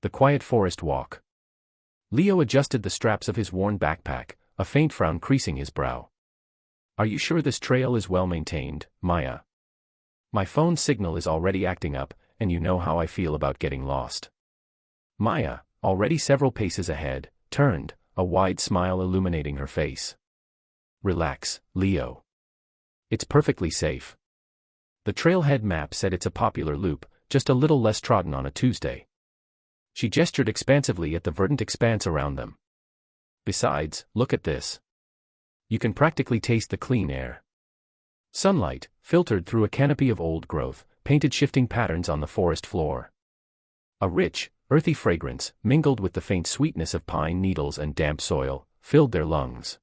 the quiet forest walk. Leo adjusted the straps of his worn backpack, a faint frown creasing his brow. Are you sure this trail is well maintained, Maya? My phone signal is already acting up, and you know how I feel about getting lost. Maya, already several paces ahead, turned, a wide smile illuminating her face. Relax, Leo. It's perfectly safe. The trailhead map said it's a popular loop, just a little less trodden on a Tuesday. She gestured expansively at the verdant expanse around them. Besides, look at this. You can practically taste the clean air. Sunlight, filtered through a canopy of old growth, painted shifting patterns on the forest floor. A rich, earthy fragrance, mingled with the faint sweetness of pine needles and damp soil, filled their lungs.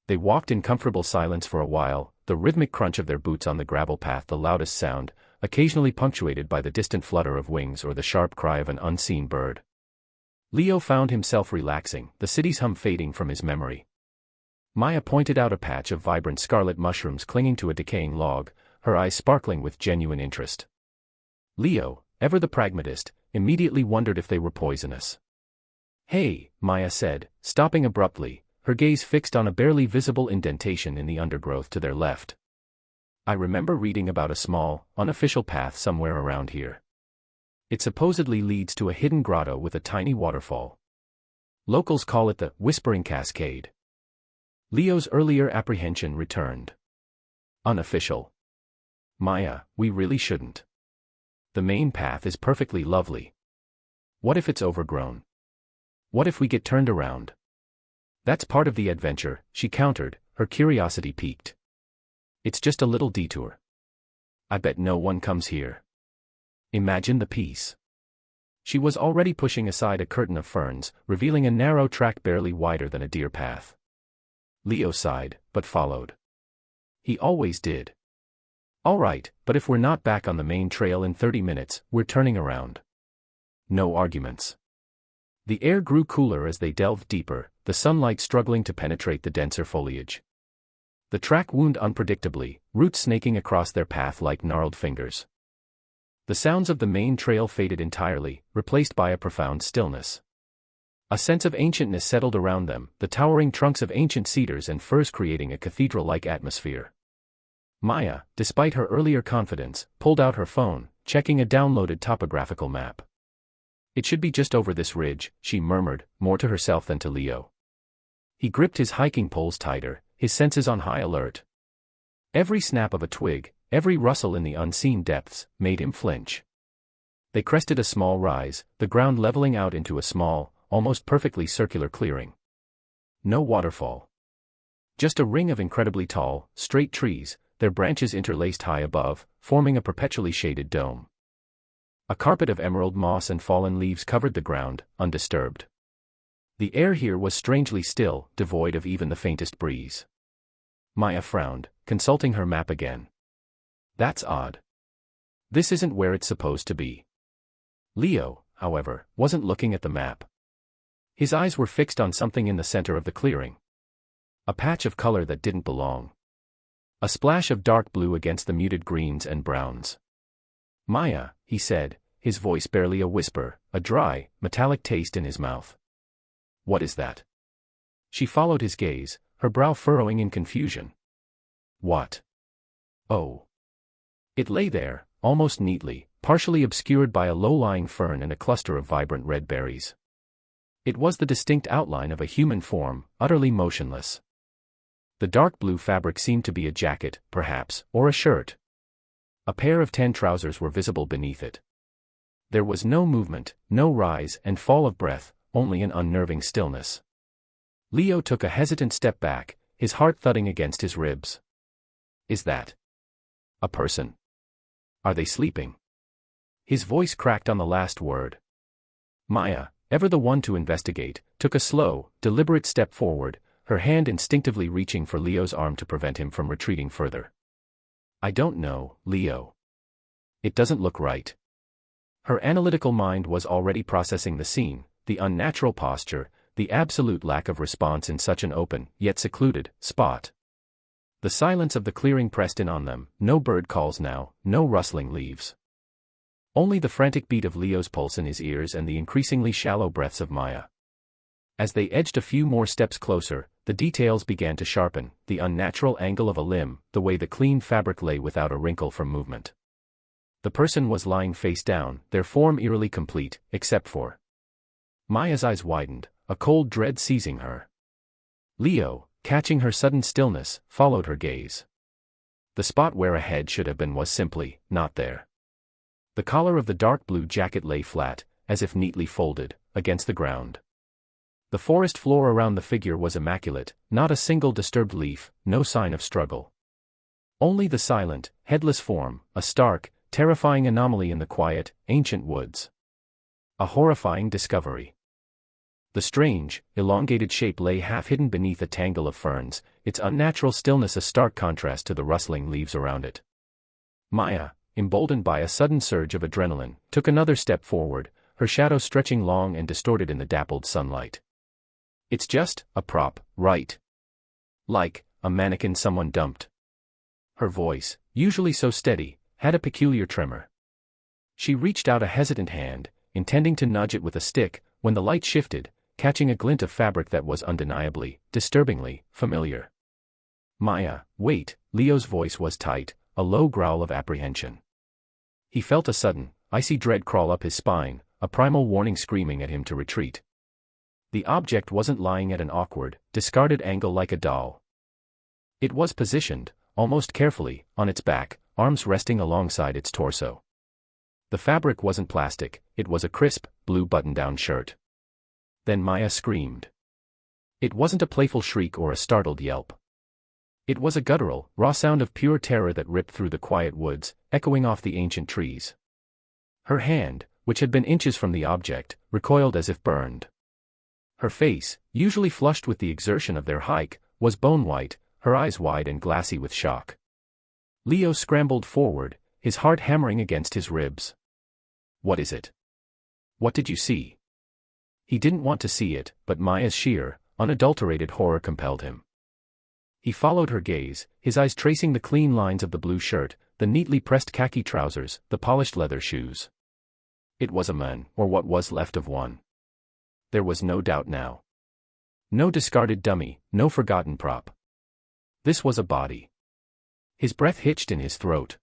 They walked in comfortable silence for a while, the rhythmic crunch of their boots on the gravel path the loudest sound, occasionally punctuated by the distant flutter of wings or the sharp cry of an unseen bird. Leo found himself relaxing, the city's hum fading from his memory. Maya pointed out a patch of vibrant scarlet mushrooms clinging to a decaying log, her eyes sparkling with genuine interest. Leo, ever the pragmatist, immediately wondered if they were poisonous. Hey, Maya said, stopping abruptly, her gaze fixed on a barely visible indentation in the undergrowth to their left. I remember reading about a small, unofficial path somewhere around here. It supposedly leads to a hidden grotto with a tiny waterfall. Locals call it the Whispering Cascade. Leo's earlier apprehension returned. Unofficial. Maya, we really shouldn't. The main path is perfectly lovely. What if it's overgrown? What if we get turned around? That's part of the adventure, she countered, her curiosity piqued. It's just a little detour. I bet no one comes here. Imagine the peace. She was already pushing aside a curtain of ferns, revealing a narrow track barely wider than a deer path. Leo sighed, but followed. He always did. All right, but if we're not back on the main trail in 30 minutes, we're turning around. No arguments. The air grew cooler as they delved deeper, the sunlight struggling to penetrate the denser foliage. The track wound unpredictably, roots snaking across their path like gnarled fingers. The sounds of the main trail faded entirely, replaced by a profound stillness. A sense of ancientness settled around them, the towering trunks of ancient cedars and firs creating a cathedral-like atmosphere. Maya, despite her earlier confidence, pulled out her phone, checking a downloaded topographical map. It should be just over this ridge, she murmured, more to herself than to Leo. He gripped his hiking poles tighter, his senses on high alert. Every snap of a twig, every rustle in the unseen depths, made him flinch. They crested a small rise, the ground leveling out into a small, almost perfectly circular clearing. No waterfall. Just a ring of incredibly tall, straight trees, their branches interlaced high above, forming a perpetually shaded dome. A carpet of emerald moss and fallen leaves covered the ground, undisturbed. The air here was strangely still, devoid of even the faintest breeze. Maya frowned, consulting her map again. That's odd. This isn't where it's supposed to be. Leo, however, wasn't looking at the map. His eyes were fixed on something in the center of the clearing. A patch of color that didn't belong. A splash of dark blue against the muted greens and browns. Maya, he said, his voice barely a whisper, a dry, metallic taste in his mouth. What is that? She followed his gaze, her brow furrowing in confusion. What? Oh. It lay there, almost neatly, partially obscured by a low-lying fern and a cluster of vibrant red berries. It was the distinct outline of a human form, utterly motionless. The dark blue fabric seemed to be a jacket, perhaps, or a shirt. A pair of tan trousers were visible beneath it. There was no movement, no rise and fall of breath, only an unnerving stillness. Leo took a hesitant step back, his heart thudding against his ribs. Is that a person? Are they sleeping? His voice cracked on the last word. Maya, ever the one to investigate, took a slow, deliberate step forward, her hand instinctively reaching for Leo's arm to prevent him from retreating further. I don't know, Leo. It doesn't look right. Her analytical mind was already processing the scene, the unnatural posture, the absolute lack of response in such an open, yet secluded, spot. The silence of the clearing pressed in on them, no bird calls now, no rustling leaves. Only the frantic beat of Leo's pulse in his ears and the increasingly shallow breaths of Maya. As they edged a few more steps closer, the details began to sharpen, the unnatural angle of a limb, the way the clean fabric lay without a wrinkle from movement. The person was lying face down, their form eerily complete, except for... Maya's eyes widened, a cold dread seizing her. Leo, catching her sudden stillness, followed her gaze. The spot where a head should have been was simply not there. The collar of the dark blue jacket lay flat, as if neatly folded, against the ground. The forest floor around the figure was immaculate, not a single disturbed leaf, no sign of struggle. Only the silent, headless form, a stark, terrifying anomaly in the quiet, ancient woods. A horrifying discovery. The strange, elongated shape lay half-hidden beneath a tangle of ferns, its unnatural stillness a stark contrast to the rustling leaves around it. Maya, emboldened by a sudden surge of adrenaline, took another step forward, her shadow stretching long and distorted in the dappled sunlight. It's just a prop, right? Like a mannequin someone dumped. Her voice, usually so steady, had a peculiar tremor. She reached out a hesitant hand, intending to nudge it with a stick, when the light shifted, catching a glint of fabric that was undeniably, disturbingly, familiar. Maya, wait, Leo's voice was tight, a low growl of apprehension. He felt a sudden, icy dread crawl up his spine, a primal warning screaming at him to retreat. The object wasn't lying at an awkward, discarded angle like a doll. It was positioned, almost carefully, on its back, arms resting alongside its torso. The fabric wasn't plastic, it was a crisp, blue button-down shirt. Then Maya screamed. It wasn't a playful shriek or a startled yelp. It was a guttural, raw sound of pure terror that ripped through the quiet woods, echoing off the ancient trees. Her hand, which had been inches from the object, recoiled as if burned. Her face, usually flushed with the exertion of their hike, was bone-white, her eyes wide and glassy with shock. Leo scrambled forward, his heart hammering against his ribs. What is it? What did you see? He didn't want to see it, but Maya's sheer, unadulterated horror compelled him. He followed her gaze, his eyes tracing the clean lines of the blue shirt, the neatly pressed khaki trousers, the polished leather shoes. It was a man, or what was left of one. There was no doubt now. No discarded dummy, no forgotten prop. This was a body. His breath hitched in his throat.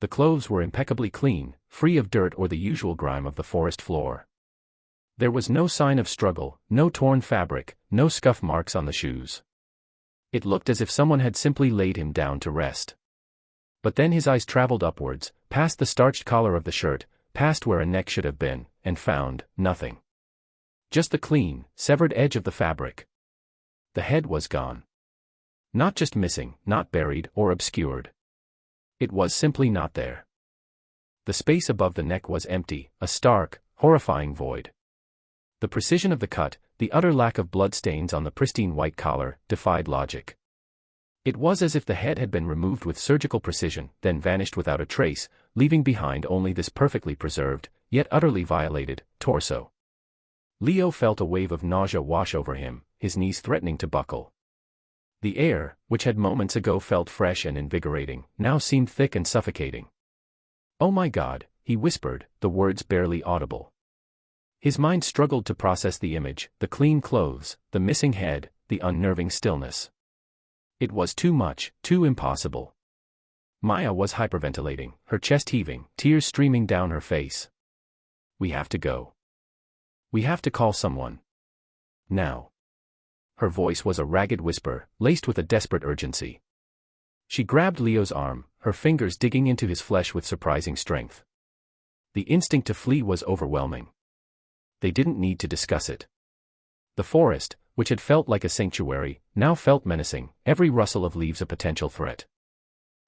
The clothes were impeccably clean, free of dirt or the usual grime of the forest floor. There was no sign of struggle, no torn fabric, no scuff marks on the shoes. It looked as if someone had simply laid him down to rest. But then his eyes traveled upwards, past the starched collar of the shirt, past where a neck should have been, and found nothing. Just the clean, severed edge of the fabric. The head was gone. Not just missing, not buried or obscured. It was simply not there. The space above the neck was empty, a stark, horrifying void. The precision of the cut, the utter lack of blood stains on the pristine white collar, defied logic. It was as if the head had been removed with surgical precision, then vanished without a trace, leaving behind only this perfectly preserved, yet utterly violated, torso. Leo felt a wave of nausea wash over him, his knees threatening to buckle. The air, which had moments ago felt fresh and invigorating, now seemed thick and suffocating. "Oh my God," he whispered, the words barely audible. His mind struggled to process the image, the clean clothes, the missing head, the unnerving stillness. It was too much, too impossible. Maya was hyperventilating, her chest heaving, tears streaming down her face. "We have to go. We have to call someone. Now." Her voice was a ragged whisper, laced with a desperate urgency. She grabbed Leo's arm, her fingers digging into his flesh with surprising strength. The instinct to flee was overwhelming. They didn't need to discuss it. The forest, which had felt like a sanctuary, now felt menacing, every rustle of leaves a potential threat.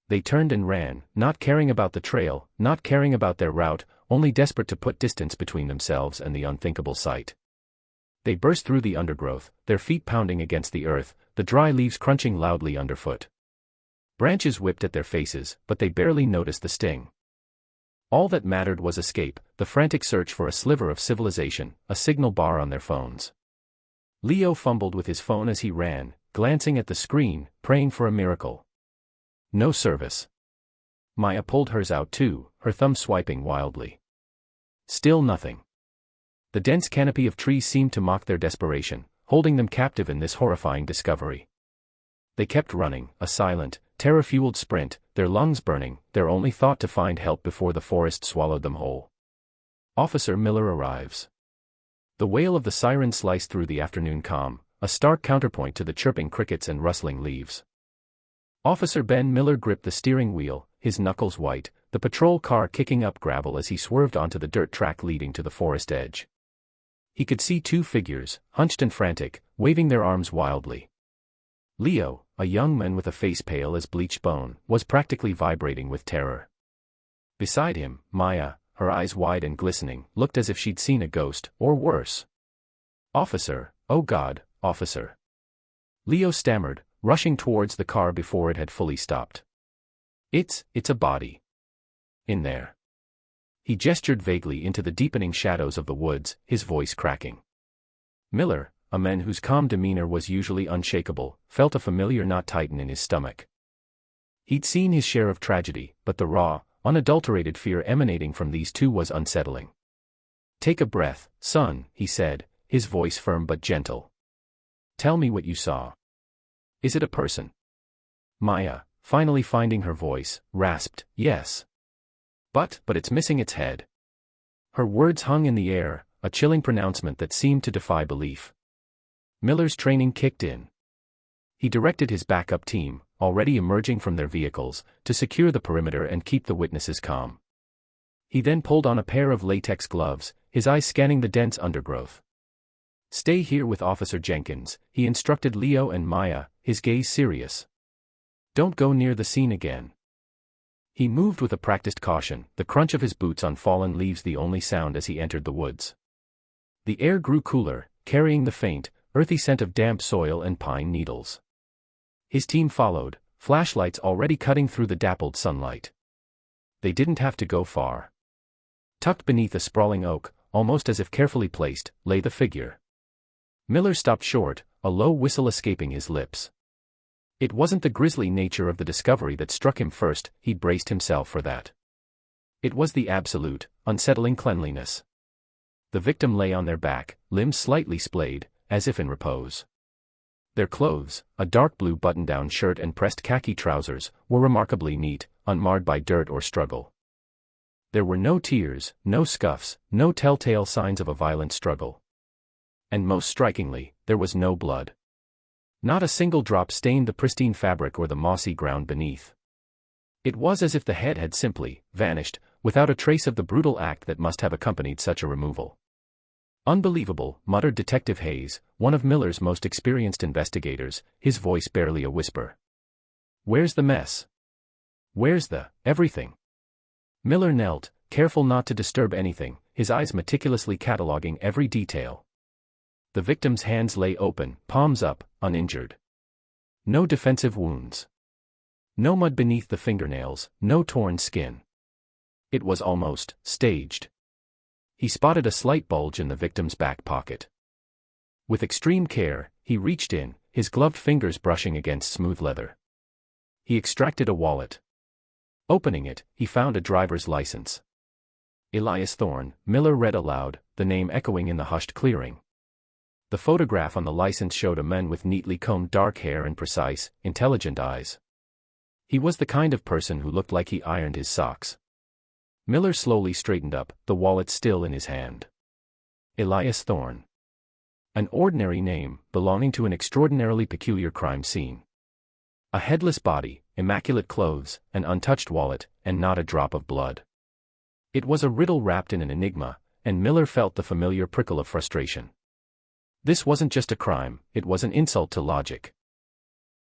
They turned and ran, not caring about the trail, not caring about their route, only desperate to put distance between themselves and the unthinkable sight. They burst through the undergrowth, their feet pounding against the earth, the dry leaves crunching loudly underfoot. Branches whipped at their faces, but they barely noticed the sting. All that mattered was escape, the frantic search for a sliver of civilization, a signal bar on their phones. Leo fumbled with his phone as he ran, glancing at the screen, praying for a miracle. No service. Maya pulled hers out too, her thumb swiping wildly. Still nothing. The dense canopy of trees seemed to mock their desperation, holding them captive in this horrifying discovery. They kept running, a silent, terror-fueled sprint, their lungs burning, their only thought to find help before the forest swallowed them whole. Officer Miller arrives. The wail of the siren sliced through the afternoon calm, a stark counterpoint to the chirping crickets and rustling leaves. Officer Ben Miller gripped the steering wheel, his knuckles white, the patrol car kicking up gravel as he swerved onto the dirt track leading to the forest edge. He could see two figures, hunched and frantic, waving their arms wildly. Leo, a young man with a face pale as bleached bone, was practically vibrating with terror. Beside him, Maya, her eyes wide and glistening, looked as if she'd seen a ghost, or worse. "Officer, oh God, officer." Leo stammered, rushing towards the car before it had fully stopped. It's a body. In there." He gestured vaguely into the deepening shadows of the woods, his voice cracking. Miller, a man whose calm demeanor was usually unshakable, felt a familiar knot tighten in his stomach. He'd seen his share of tragedy, but the raw, unadulterated fear emanating from these two was unsettling. "Take a breath, son," he said, his voice firm but gentle. "Tell me what you saw. Is it a person?" Maya, finally finding her voice, rasped, "Yes. But it's missing its head." Her words hung in the air, a chilling pronouncement that seemed to defy belief. Miller's training kicked in. He directed his backup team, already emerging from their vehicles, to secure the perimeter and keep the witnesses calm. He then pulled on a pair of latex gloves, his eyes scanning the dense undergrowth. "Stay here with Officer Jenkins," he instructed Leo and Maya, his gaze serious. "Don't go near the scene again." He moved with a practiced caution, the crunch of his boots on fallen leaves the only sound as he entered the woods. The air grew cooler, carrying the faint, earthy scent of damp soil and pine needles. His team followed, flashlights already cutting through the dappled sunlight. They didn't have to go far. Tucked beneath a sprawling oak, almost as if carefully placed, lay the figure. Miller stopped short, a low whistle escaping his lips. It wasn't the grisly nature of the discovery that struck him first, he'd braced himself for that. It was the absolute, unsettling cleanliness. The victim lay on their back, limbs slightly splayed, as if in repose. Their clothes, a dark blue button-down shirt and pressed khaki trousers, were remarkably neat, unmarred by dirt or struggle. There were no tears, no scuffs, no telltale signs of a violent struggle. And most strikingly, there was no blood. Not a single drop stained the pristine fabric or the mossy ground beneath. It was as if the head had simply vanished, without a trace of the brutal act that must have accompanied such a removal. "Unbelievable," muttered Detective Hayes, one of Miller's most experienced investigators, his voice barely a whisper. "Where's the mess? Where's the everything?" Miller knelt, careful not to disturb anything, his eyes meticulously cataloging every detail. The victim's hands lay open, palms up, uninjured. No defensive wounds. No mud beneath the fingernails, no torn skin. It was almost staged. He spotted a slight bulge in the victim's back pocket. With extreme care, he reached in, his gloved fingers brushing against smooth leather. He extracted a wallet. Opening it, he found a driver's license. Elias Thorne, Miller read aloud, the name echoing in the hushed clearing. The photograph on the license showed a man with neatly combed dark hair and precise, intelligent eyes. He was the kind of person who looked like he ironed his socks. Miller slowly straightened up, the wallet still in his hand. Elias Thorne. An ordinary name, belonging to an extraordinarily peculiar crime scene. A headless body, immaculate clothes, an untouched wallet, and not a drop of blood. It was a riddle wrapped in an enigma, and Miller felt the familiar prickle of frustration. This wasn't just a crime, it was an insult to logic.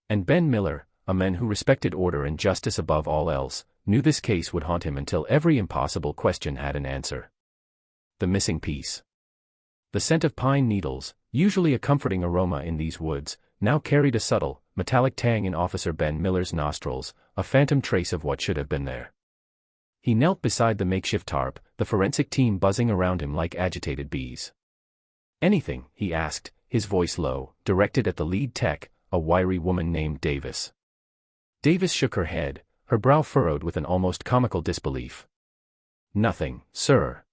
And Ben Miller, a man who respected order and justice above all else, knew this case would haunt him until every impossible question had an answer. The missing piece. The scent of pine needles, usually a comforting aroma in these woods, now carried a subtle, metallic tang in Officer Ben Miller's nostrils, a phantom trace of what should have been there. He knelt beside the makeshift tarp, the forensic team buzzing around him like agitated bees. "Anything?" he asked, his voice low, directed at the lead tech, a wiry woman named Davis. Davis shook her head, her brow furrowed with an almost comical disbelief. "Nothing, sir.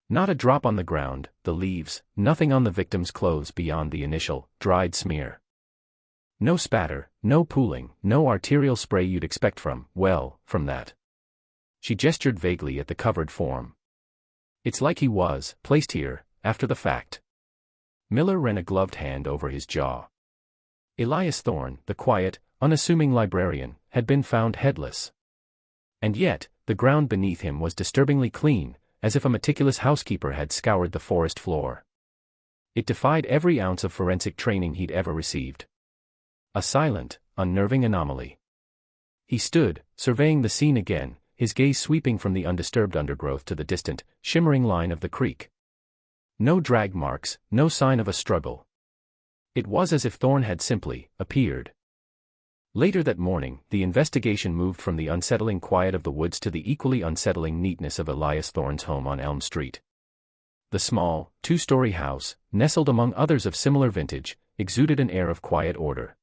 Not a drop on the ground, the leaves, nothing on the victim's clothes beyond the initial, dried smear. No spatter, no pooling, no arterial spray you'd expect from that." She gestured vaguely at the covered form. "It's like he was placed here, after the fact." Miller ran a gloved hand over his jaw. Elias Thorne, the quiet, unassuming librarian, had been found headless. And yet, the ground beneath him was disturbingly clean, as if a meticulous housekeeper had scoured the forest floor. It defied every ounce of forensic training he'd ever received. A silent, unnerving anomaly. He stood, surveying the scene again, his gaze sweeping from the undisturbed undergrowth to the distant, shimmering line of the creek. No drag marks, no sign of a struggle. It was as if Thorne had simply appeared. Later that morning, the investigation moved from the unsettling quiet of the woods to the equally unsettling neatness of Elias Thorne's home on Elm Street. The small, two-story house, nestled among others of similar vintage, exuded an air of quiet order.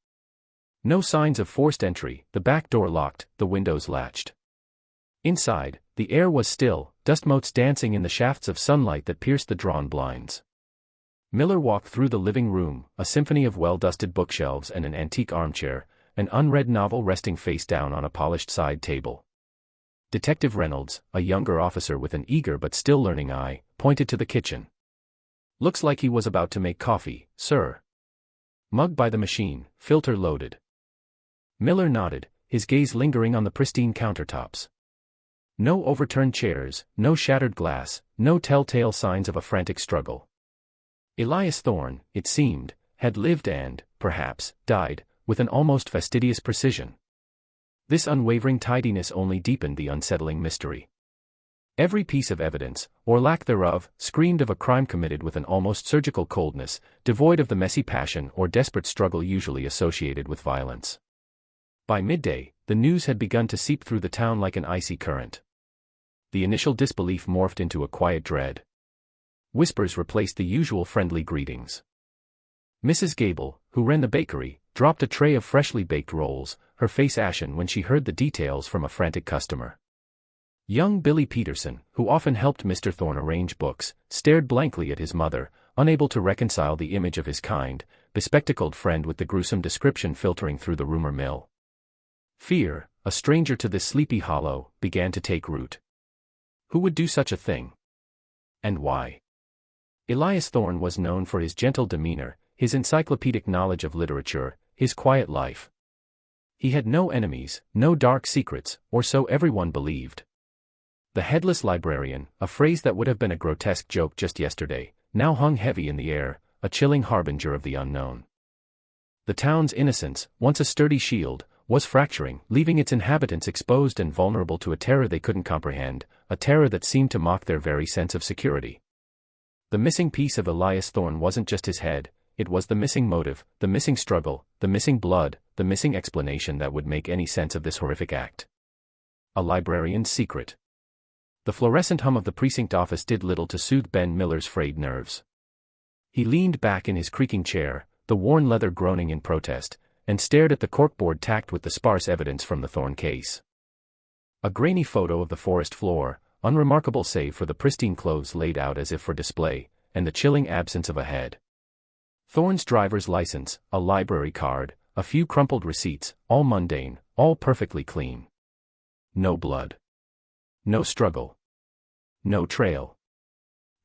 No signs of forced entry, the back door locked, the windows latched. Inside, the air was still, dust motes dancing in the shafts of sunlight that pierced the drawn blinds. Miller walked through the living room, a symphony of well-dusted bookshelves and an antique armchair, an unread novel resting face down on a polished side table. Detective Reynolds, a younger officer with an eager but still learning eye, pointed to the kitchen. "Looks like he was about to make coffee, sir." Mug by the machine, filter loaded. Miller nodded, his gaze lingering on the pristine countertops. No overturned chairs, no shattered glass, no telltale signs of a frantic struggle. Elias Thorne, it seemed, had lived and, perhaps, died, with an almost fastidious precision. This unwavering tidiness only deepened the unsettling mystery. Every piece of evidence, or lack thereof, screamed of a crime committed with an almost surgical coldness, devoid of the messy passion or desperate struggle usually associated with violence. By midday, the news had begun to seep through the town like an icy current. The initial disbelief morphed into a quiet dread. Whispers replaced the usual friendly greetings. Mrs. Gable, who ran the bakery, dropped a tray of freshly baked rolls, her face ashen when she heard the details from a frantic customer. Young Billy Peterson, who often helped Mr. Thorne arrange books, stared blankly at his mother, unable to reconcile the image of his kind, bespectacled friend with the gruesome description filtering through the rumor mill. Fear, a stranger to this sleepy hollow, began to take root. Who would do such a thing? And why? Elias Thorne was known for his gentle demeanor, his encyclopedic knowledge of literature, his quiet life. He had no enemies, no dark secrets, or so everyone believed. The headless librarian, a phrase that would have been a grotesque joke just yesterday, now hung heavy in the air, a chilling harbinger of the unknown. The town's innocence, once a sturdy shield, was fracturing, leaving its inhabitants exposed and vulnerable to a terror they couldn't comprehend, a terror that seemed to mock their very sense of security. The missing piece of Elias Thorne wasn't just his head, it was the missing motive, the missing struggle, the missing blood, the missing explanation that would make any sense of this horrific act. A librarian's secret. The fluorescent hum of the precinct office did little to soothe Ben Miller's frayed nerves. He leaned back in his creaking chair, the worn leather groaning in protest, and stared at the corkboard tacked with the sparse evidence from the Thorne case. A grainy photo of the forest floor, unremarkable save for the pristine clothes laid out as if for display, and the chilling absence of a head. Thorne's driver's license, a library card, a few crumpled receipts, all mundane, all perfectly clean. No blood. No struggle. No trail.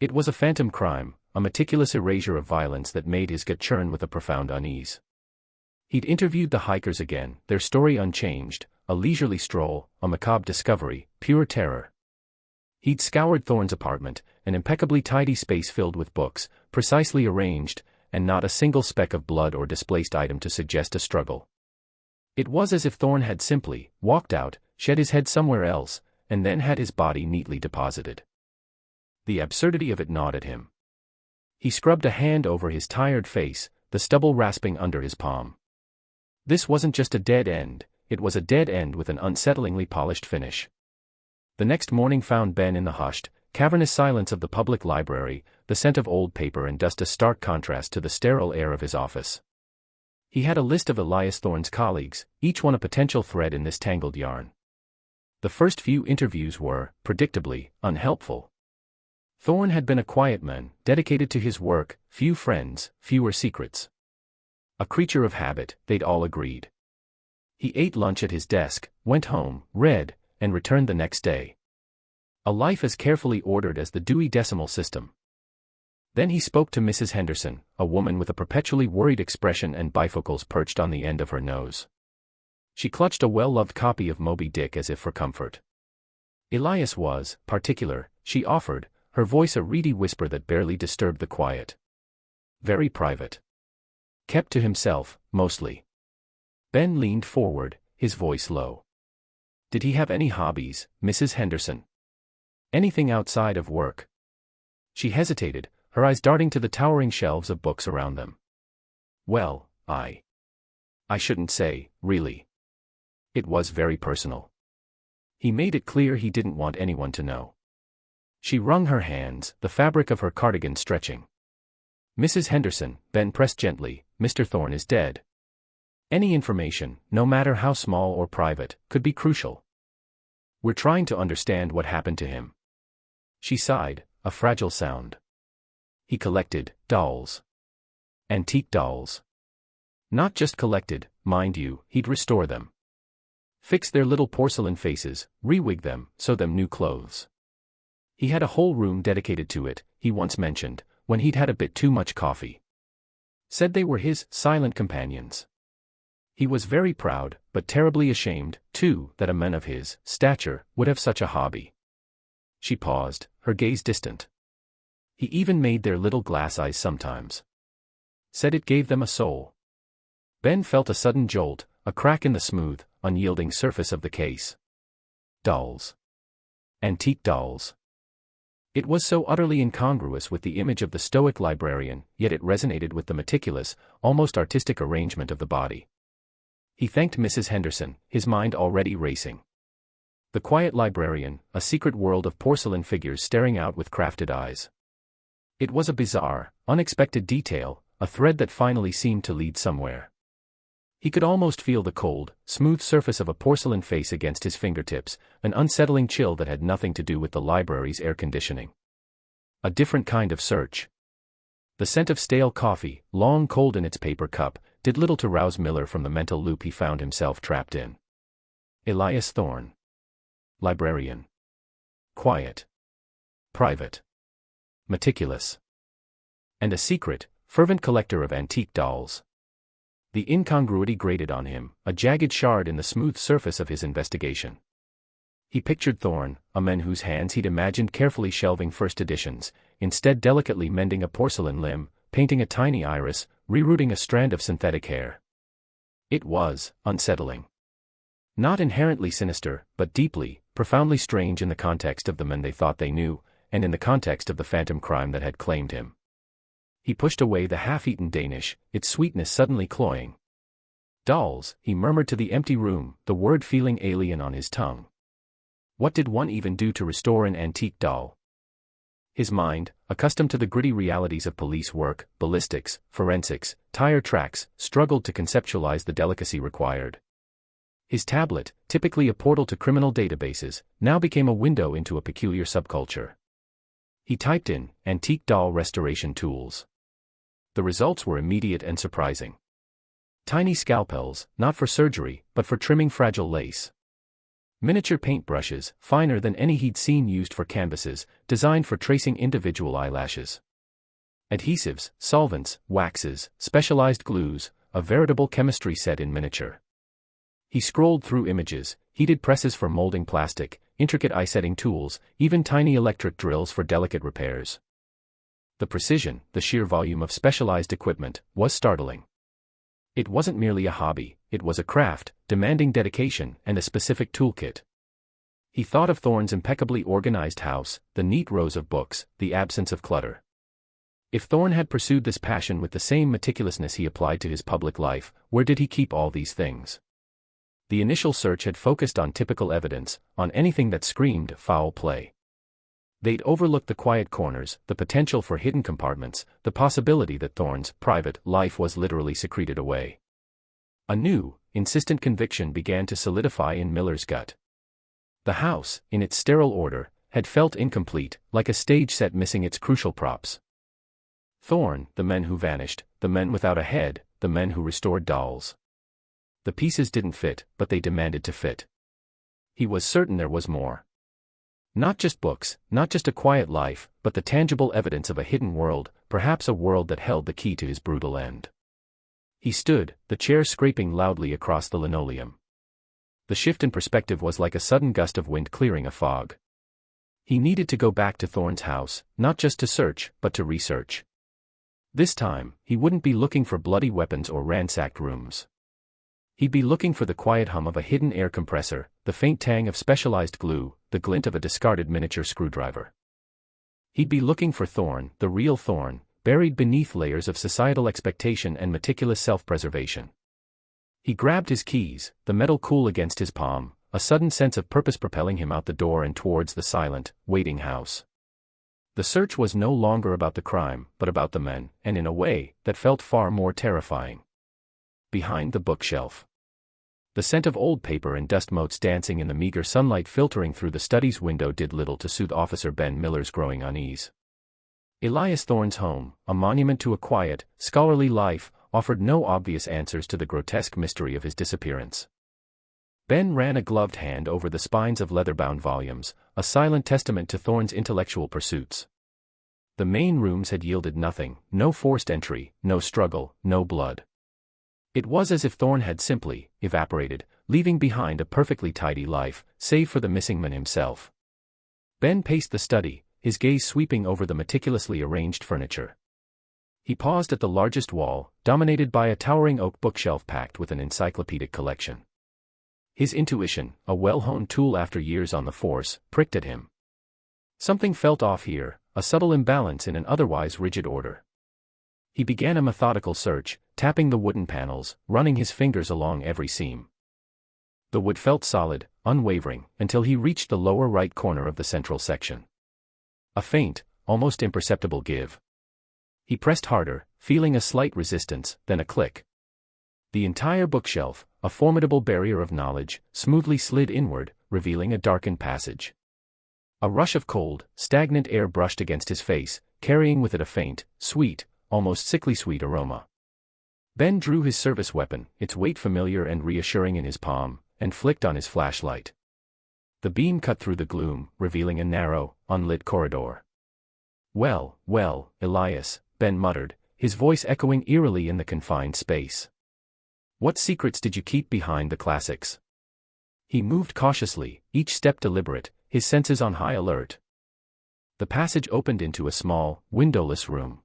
It was a phantom crime, a meticulous erasure of violence that made his gut churn with a profound unease. He'd interviewed the hikers again, their story unchanged, a leisurely stroll, a macabre discovery, pure terror. He'd scoured Thorne's apartment, an impeccably tidy space filled with books, precisely arranged, and not a single speck of blood or displaced item to suggest a struggle. It was as if Thorne had simply walked out, shed his head somewhere else, and then had his body neatly deposited. The absurdity of it gnawed at him. He scrubbed a hand over his tired face, the stubble rasping under his palm. This wasn't just a dead end, it was a dead end with an unsettlingly polished finish. The next morning found Ben in the hushed, cavernous silence of the public library, the scent of old paper and dust a stark contrast to the sterile air of his office. He had a list of Elias Thorne's colleagues, each one a potential thread in this tangled yarn. The first few interviews were, predictably, unhelpful. Thorne had been a quiet man, dedicated to his work, few friends, fewer secrets. A creature of habit, they'd all agreed. He ate lunch at his desk, went home, read, and returned the next day. A life as carefully ordered as the Dewey Decimal System. Then he spoke to Mrs. Henderson, a woman with a perpetually worried expression and bifocals perched on the end of her nose. She clutched a well-loved copy of Moby Dick as if for comfort. Elias was particular, she offered, her voice a reedy whisper that barely disturbed the quiet. Very private. Kept to himself, mostly. Ben leaned forward, his voice low. Did he have any hobbies, Mrs. Henderson? Anything outside of work? She hesitated, her eyes darting to the towering shelves of books around them. Well, I shouldn't say, really. It was very personal. He made it clear he didn't want anyone to know. She wrung her hands, the fabric of her cardigan stretching. Mrs. Henderson, Ben pressed gently, Mr. Thorne is dead. Any information, no matter how small or private, could be crucial. We're trying to understand what happened to him. She sighed, a fragile sound. He collected dolls. Antique dolls. Not just collected, mind you, he'd restore them. Fix their little porcelain faces, rewig them, sew them new clothes. He had a whole room dedicated to it, he once mentioned, when he'd had a bit too much coffee. Said they were his silent companions. He was very proud, but terribly ashamed, too, that a man of his stature would have such a hobby. She paused, her gaze distant. He even made their little glass eyes sometimes. Said it gave them a soul. Ben felt a sudden jolt, a crack in the smooth, unyielding surface of the case. Dolls. Antique dolls. It was so utterly incongruous with the image of the stoic librarian, yet it resonated with the meticulous, almost artistic arrangement of the body. He thanked Mrs. Henderson, his mind already racing. The quiet librarian, a secret world of porcelain figures staring out with crafted eyes. It was a bizarre, unexpected detail, a thread that finally seemed to lead somewhere. He could almost feel the cold, smooth surface of a porcelain face against his fingertips, an unsettling chill that had nothing to do with the library's air conditioning. A different kind of search. The scent of stale coffee, long cold in its paper cup, did little to rouse Miller from the mental loop he found himself trapped in. Elias Thorne. Librarian. Quiet. Private. Meticulous. And a secret, fervent collector of antique dolls. The incongruity grated on him, a jagged shard in the smooth surface of his investigation. He pictured Thorne, a man whose hands he'd imagined carefully shelving first editions, instead delicately mending a porcelain limb, painting a tiny iris, rerouting a strand of synthetic hair. It was unsettling. Not inherently sinister, but deeply, profoundly strange in the context of the men they thought they knew, and in the context of the phantom crime that had claimed him. He pushed away the half-eaten Danish, its sweetness suddenly cloying. Dolls, he murmured to the empty room, the word feeling alien on his tongue. What did one even do to restore an antique doll? His mind, accustomed to the gritty realities of police work, ballistics, forensics, tire tracks, struggled to conceptualize the delicacy required. His tablet, typically a portal to criminal databases, now became a window into a peculiar subculture. He typed in, antique doll restoration tools. The results were immediate and surprising. Tiny scalpels, not for surgery, but for trimming fragile lace. Miniature paintbrushes, finer than any he'd seen used for canvases, designed for tracing individual eyelashes. Adhesives, solvents, waxes, specialized glues, a veritable chemistry set in miniature. He scrolled through images, heated presses for molding plastic, intricate eye-setting tools, even tiny electric drills for delicate repairs. The precision, the sheer volume of specialized equipment, was startling. It wasn't merely a hobby, it was a craft, demanding dedication and a specific toolkit. He thought of Thorne's impeccably organized house, the neat rows of books, the absence of clutter. If Thorne had pursued this passion with the same meticulousness he applied to his public life, where did he keep all these things? The initial search had focused on typical evidence, on anything that screamed foul play. They'd overlooked the quiet corners, the potential for hidden compartments, the possibility that Thorne's private life was literally secreted away. A new, insistent conviction began to solidify in Miller's gut. The house, in its sterile order, had felt incomplete, like a stage set missing its crucial props. Thorn, the men who vanished, the men without a head, the men who restored dolls. The pieces didn't fit, but they demanded to fit. He was certain there was more. Not just books, not just a quiet life, but the tangible evidence of a hidden world, perhaps a world that held the key to his brutal end. He stood, the chair scraping loudly across the linoleum. The shift in perspective was like a sudden gust of wind clearing a fog. He needed to go back to Thorn's house, not just to search, but to research. This time, he wouldn't be looking for bloody weapons or ransacked rooms. He'd be looking for the quiet hum of a hidden air compressor, the faint tang of specialized glue, the glint of a discarded miniature screwdriver. He'd be looking for Thorn, the real Thorn, buried beneath layers of societal expectation and meticulous self-preservation. He grabbed his keys, the metal cool against his palm, a sudden sense of purpose propelling him out the door and towards the silent, waiting house. The search was no longer about the crime, but about the men, and in a way that felt far more terrifying. Behind the bookshelf. The scent of old paper and dust motes dancing in the meager sunlight filtering through the study's window did little to soothe Officer Ben Miller's growing unease. Elias Thorn's home, a monument to a quiet, scholarly life, offered no obvious answers to the grotesque mystery of his disappearance. Ben ran a gloved hand over the spines of leather-bound volumes, a silent testament to Thorn's intellectual pursuits. The main rooms had yielded nothing, no forced entry, no struggle, no blood. It was as if Thorn had simply evaporated, leaving behind a perfectly tidy life, save for the missing man himself. Ben paced the study, his gaze sweeping over the meticulously arranged furniture. He paused at the largest wall, dominated by a towering oak bookshelf packed with an encyclopedic collection. His intuition, a well-honed tool after years on the force, pricked at him. Something felt off here, a subtle imbalance in an otherwise rigid order. He began a methodical search, tapping the wooden panels, running his fingers along every seam. The wood felt solid, unwavering, until he reached the lower right corner of the central section. A faint, almost imperceptible give. He pressed harder, feeling a slight resistance, then a click. The entire bookshelf, a formidable barrier of knowledge, smoothly slid inward, revealing a darkened passage. A rush of cold, stagnant air brushed against his face, carrying with it a faint, sweet, almost sickly sweet aroma. Ben drew his service weapon, its weight familiar and reassuring in his palm, and flicked on his flashlight. The beam cut through the gloom, revealing a narrow, unlit corridor. "Well, well, Elias," Ben muttered, his voice echoing eerily in the confined space. "What secrets did you keep behind the classics?" He moved cautiously, each step deliberate, his senses on high alert. The passage opened into a small, windowless room.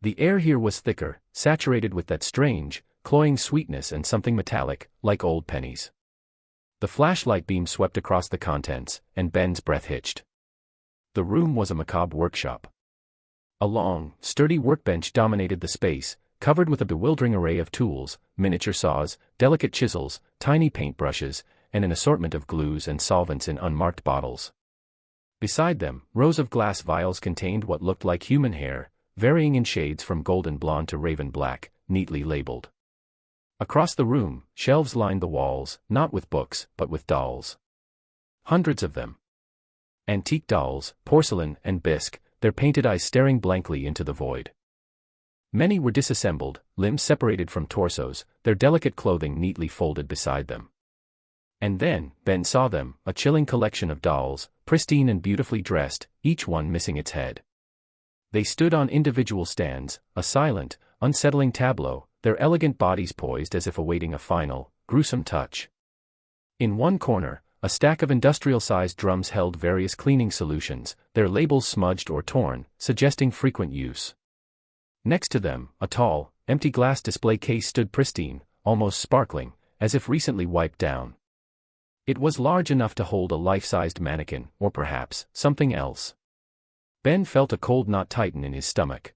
The air here was thicker, saturated with that strange, cloying sweetness and something metallic, like old pennies. The flashlight beam swept across the contents, and Ben's breath hitched. The room was a macabre workshop. A long, sturdy workbench dominated the space, covered with a bewildering array of tools, miniature saws, delicate chisels, tiny paintbrushes, and an assortment of glues and solvents in unmarked bottles. Beside them, rows of glass vials contained what looked like human hair, varying in shades from golden blonde to raven black, neatly labeled. Across the room, shelves lined the walls, not with books, but with dolls. Hundreds of them. Antique dolls, porcelain and bisque, their painted eyes staring blankly into the void. Many were disassembled, limbs separated from torsos, their delicate clothing neatly folded beside them. And then, Ben saw them, a chilling collection of dolls, pristine and beautifully dressed, each one missing its head. They stood on individual stands, a silent, unsettling tableau, their elegant bodies poised as if awaiting a final, gruesome touch. In one corner, a stack of industrial-sized drums held various cleaning solutions, their labels smudged or torn, suggesting frequent use. Next to them, a tall, empty glass display case stood pristine, almost sparkling, as if recently wiped down. It was large enough to hold a life-sized mannequin, or perhaps, something else. Ben felt a cold knot tighten in his stomach.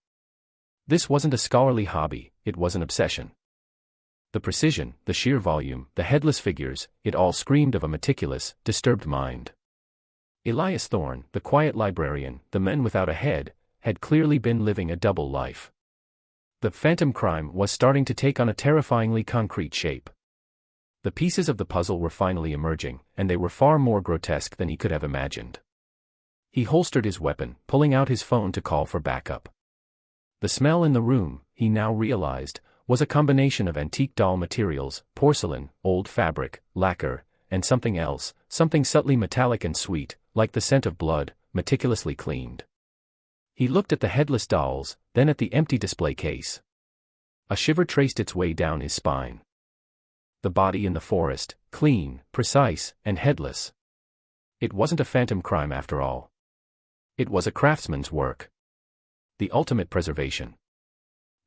This wasn't a scholarly hobby, it was an obsession. The precision, the sheer volume, the headless figures, it all screamed of a meticulous, disturbed mind. Elias Thorn, the quiet librarian, the man without a head, had clearly been living a double life. The phantom crime was starting to take on a terrifyingly concrete shape. The pieces of the puzzle were finally emerging, and they were far more grotesque than he could have imagined. He holstered his weapon, pulling out his phone to call for backup. The smell in the room, he now realized, was a combination of antique doll materials, porcelain, old fabric, lacquer, and something else, something subtly metallic and sweet, like the scent of blood, meticulously cleaned. He looked at the headless dolls, then at the empty display case. A shiver traced its way down his spine. The body in the forest, clean, precise, and headless. It wasn't a phantom crime after all. It was a craftsman's work. The ultimate preservation.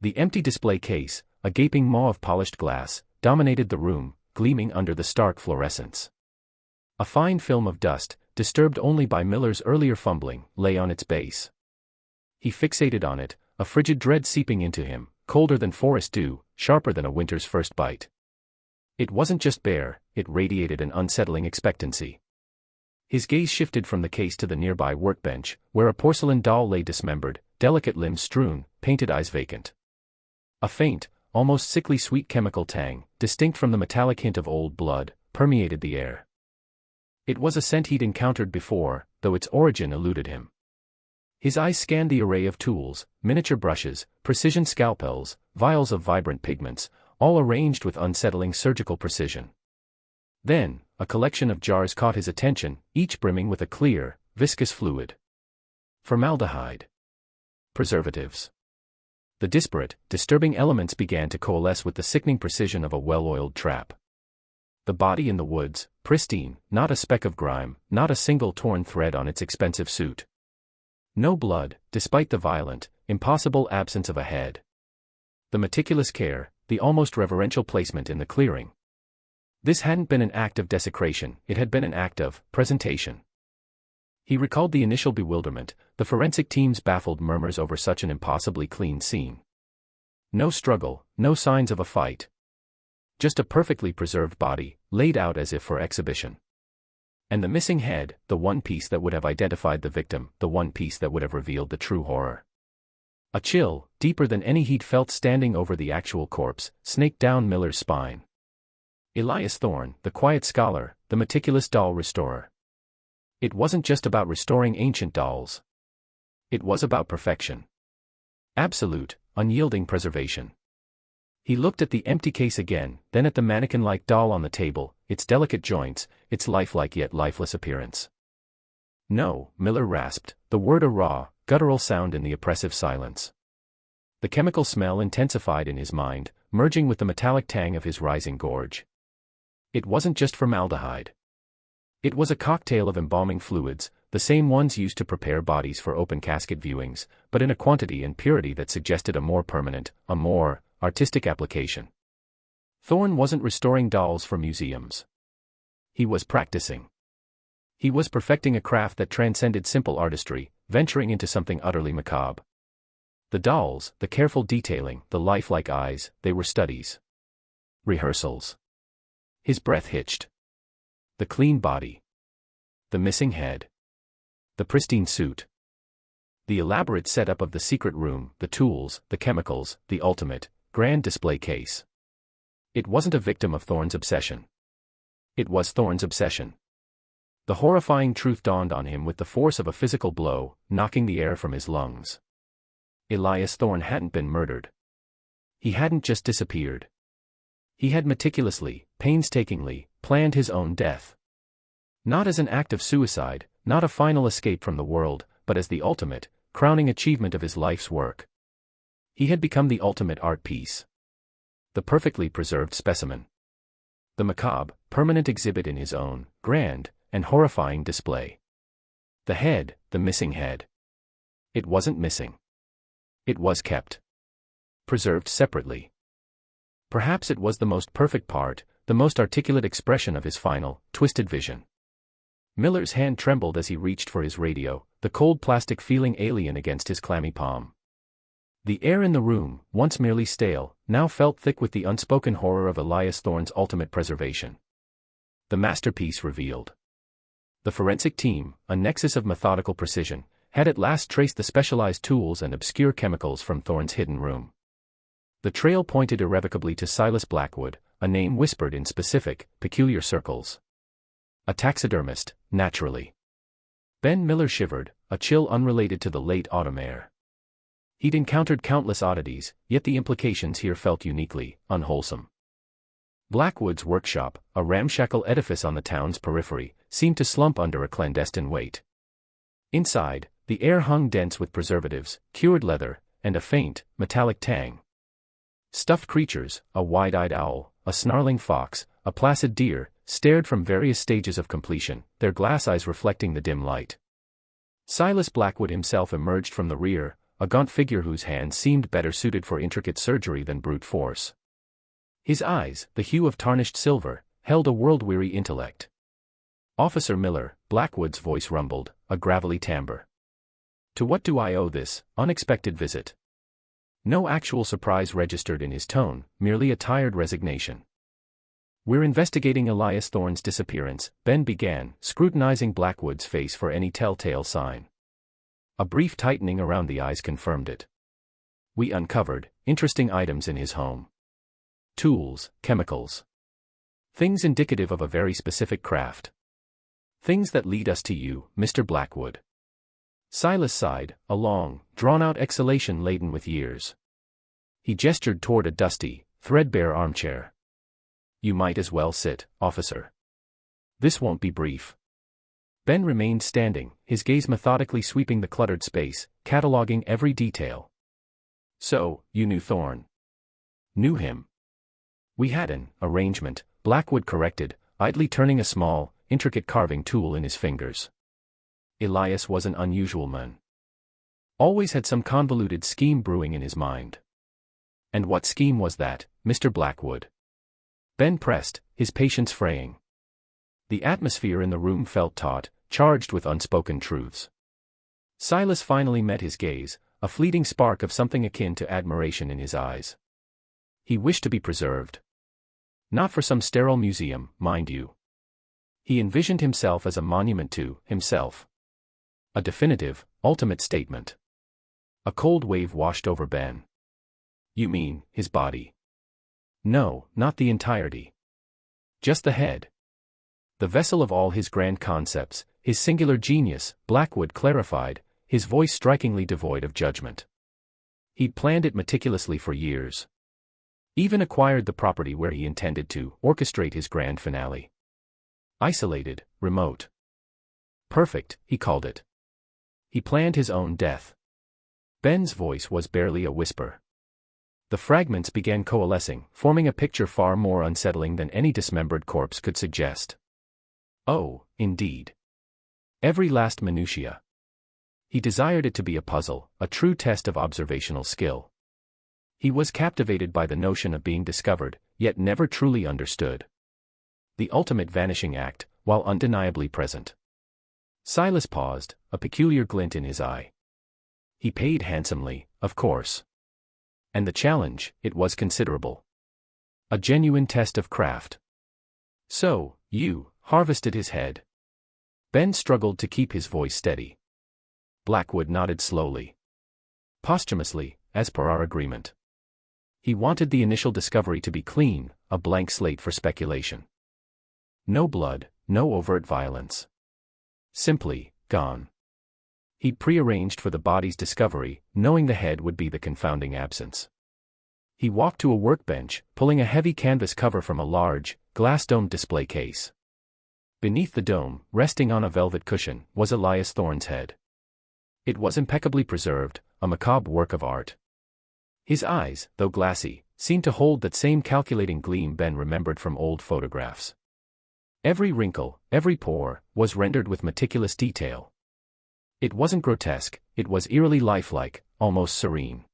The empty display case, a gaping maw of polished glass, dominated the room, gleaming under the stark fluorescence. A fine film of dust, disturbed only by Miller's earlier fumbling, lay on its base. He fixated on it, a frigid dread seeping into him, colder than forest dew, sharper than a winter's first bite. It wasn't just bare, it radiated an unsettling expectancy. His gaze shifted from the case to the nearby workbench, where a porcelain doll lay dismembered, delicate limbs strewn, painted eyes vacant. A faint, almost sickly sweet chemical tang, distinct from the metallic hint of old blood, permeated the air. It was a scent he'd encountered before, though its origin eluded him. His eyes scanned the array of tools, miniature brushes, precision scalpels, vials of vibrant pigments, all arranged with unsettling surgical precision. Then, a collection of jars caught his attention, each brimming with a clear, viscous fluid. Formaldehyde. Preservatives. The disparate, disturbing elements began to coalesce with the sickening precision of a well-oiled trap. The body in the woods, pristine, not a speck of grime, not a single torn thread on its expensive suit. No blood, despite the violent, impossible absence of a head. The meticulous care, the almost reverential placement in the clearing. This hadn't been an act of desecration, it had been an act of presentation. He recalled the initial bewilderment, the forensic team's baffled murmurs over such an impossibly clean scene. No struggle, no signs of a fight. Just a perfectly preserved body, laid out as if for exhibition. And the missing head, the one piece that would have identified the victim, the one piece that would have revealed the true horror. A chill, deeper than any he'd felt standing over the actual corpse, snaked down Miller's spine. Elias Thorne, the quiet scholar, the meticulous doll restorer. It wasn't just about restoring ancient dolls. It was about perfection. Absolute, unyielding preservation. He looked at the empty case again, then at the mannequin-like doll on the table, its delicate joints, its lifelike yet lifeless appearance. No, Miller rasped, the word a raw, guttural sound in the oppressive silence. The chemical smell intensified in his mind, merging with the metallic tang of his rising gorge. It wasn't just formaldehyde. It was a cocktail of embalming fluids, the same ones used to prepare bodies for open casket viewings, but in a quantity and purity that suggested a more permanent, a more artistic application. Thorne wasn't restoring dolls for museums. He was practicing. He was perfecting a craft that transcended simple artistry, venturing into something utterly macabre. The dolls, the careful detailing, the lifelike eyes, they were studies. Rehearsals. His breath hitched. The clean body. The missing head. The pristine suit. The elaborate setup of the secret room, the tools, the chemicals, the ultimate, grand display case. It wasn't a victim of Thorne's obsession. It was Thorne's obsession. The horrifying truth dawned on him with the force of a physical blow, knocking the air from his lungs. Elias Thorne hadn't been murdered. He hadn't just disappeared. He had meticulously, painstakingly, planned his own death. Not as an act of suicide, not a final escape from the world, but as the ultimate, crowning achievement of his life's work. He had become the ultimate art piece. The perfectly preserved specimen. The macabre, permanent exhibit in his own, grand, and horrifying display. The head, the missing head. It wasn't missing. It was kept. Preserved separately. Perhaps it was the most perfect part, the most articulate expression of his final, twisted vision. Miller's hand trembled as he reached for his radio, the cold plastic feeling alien against his clammy palm. The air in the room, once merely stale, now felt thick with the unspoken horror of Elias Thorne's ultimate preservation. The masterpiece revealed. The forensic team, a nexus of methodical precision, had at last traced the specialized tools and obscure chemicals from Thorne's hidden room. The trail pointed irrevocably to Silas Blackwood, a name whispered in specific, peculiar circles. A taxidermist, naturally. Ben Miller shivered, a chill unrelated to the late autumn air. He'd encountered countless oddities, yet the implications here felt uniquely unwholesome. Blackwood's workshop, a ramshackle edifice on the town's periphery, seemed to slump under a clandestine weight. Inside, the air hung dense with preservatives, cured leather, and a faint, metallic tang. Stuffed creatures, a wide-eyed owl, a snarling fox, a placid deer, stared from various stages of completion, their glass eyes reflecting the dim light. Silas Blackwood himself emerged from the rear, a gaunt figure whose hands seemed better suited for intricate surgery than brute force. His eyes, the hue of tarnished silver, held a world-weary intellect. "Officer Miller," Blackwood's voice rumbled, a gravelly timbre. "To what do I owe this unexpected visit?" No actual surprise registered in his tone, merely a tired resignation. "We're investigating Elias Thorne's disappearance," Ben began, scrutinizing Blackwood's face for any telltale sign. A brief tightening around the eyes confirmed it. "We uncovered interesting items in his home. Tools, chemicals. Things indicative of a very specific craft. Things that lead us to you, Mr. Blackwood." Silas sighed, a long, drawn-out exhalation laden with years. He gestured toward a dusty, threadbare armchair. "You might as well sit, officer. This won't be brief." Ben remained standing, his gaze methodically sweeping the cluttered space, cataloging every detail. "So, you knew Thorne?" "Knew him. We had an arrangement," Blackwood corrected, idly turning a small, intricate carving tool in his fingers. Elias was an unusual man. Always had some convoluted scheme brewing in his mind. "And what scheme was that, Mr. Blackwood?" Ben pressed, his patience fraying. The atmosphere in the room felt taut, charged with unspoken truths. Silas finally met his gaze, a fleeting spark of something akin to admiration in his eyes. He wished to be preserved. Not for some sterile museum, mind you. He envisioned himself as a monument to himself. A definitive, ultimate statement. A cold wave washed over Ben. "You mean, his body?" "No, not the entirety. Just the head. The vessel of all his grand concepts, his singular genius," Blackwood clarified, his voice strikingly devoid of judgment. "He'd planned it meticulously for years. Even acquired the property where he intended to orchestrate his grand finale. Isolated, remote. Perfect, he called it. He planned his own death." Ben's voice was barely a whisper. The fragments began coalescing, forming a picture far more unsettling than any dismembered corpse could suggest. Oh, indeed. Every last minutiae. He desired it to be a puzzle, a true test of observational skill. He was captivated by the notion of being discovered, yet never truly understood. The ultimate vanishing act, while undeniably present. Silas paused, a peculiar glint in his eye. He paid handsomely, of course. And the challenge, it was considerable. A genuine test of craft. "So, you harvested his head?" Ben struggled to keep his voice steady. Blackwood nodded slowly. "Posthumously, as per our agreement. He wanted the initial discovery to be clean, a blank slate for speculation. No blood, no overt violence. Simply, gone. He'd prearranged for the body's discovery, knowing the head would be the confounding absence. He walked to a workbench, pulling a heavy canvas cover from a large, glass-domed display case. Beneath the dome, resting on a velvet cushion, was Elias Thorne's head. It was impeccably preserved, a macabre work of art. His eyes, though glassy, seemed to hold that same calculating gleam Ben remembered from old photographs. Every wrinkle, every pore, was rendered with meticulous detail. It wasn't grotesque, it was eerily lifelike, almost serene.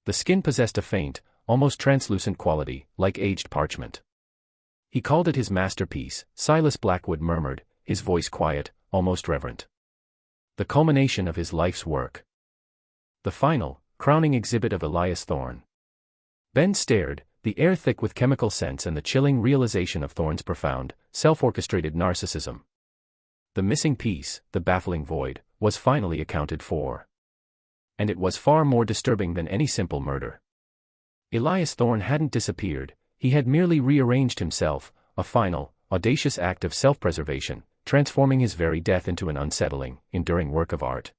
The skin possessed a faint, almost translucent quality, like aged parchment. He called it his masterpiece, Silas Blackwood murmured, his voice quiet, almost reverent. The culmination of his life's work. The final, crowning exhibit of Elias Thorne. Ben stared, the air thick with chemical scents and the chilling realization of Thorne's profound, self-orchestrated narcissism. The missing piece, the baffling void, was finally accounted for. And it was far more disturbing than any simple murder. Elias Thorne hadn't disappeared, He had merely rearranged himself, a final, audacious act of self-preservation, transforming his very death into an unsettling, enduring work of art.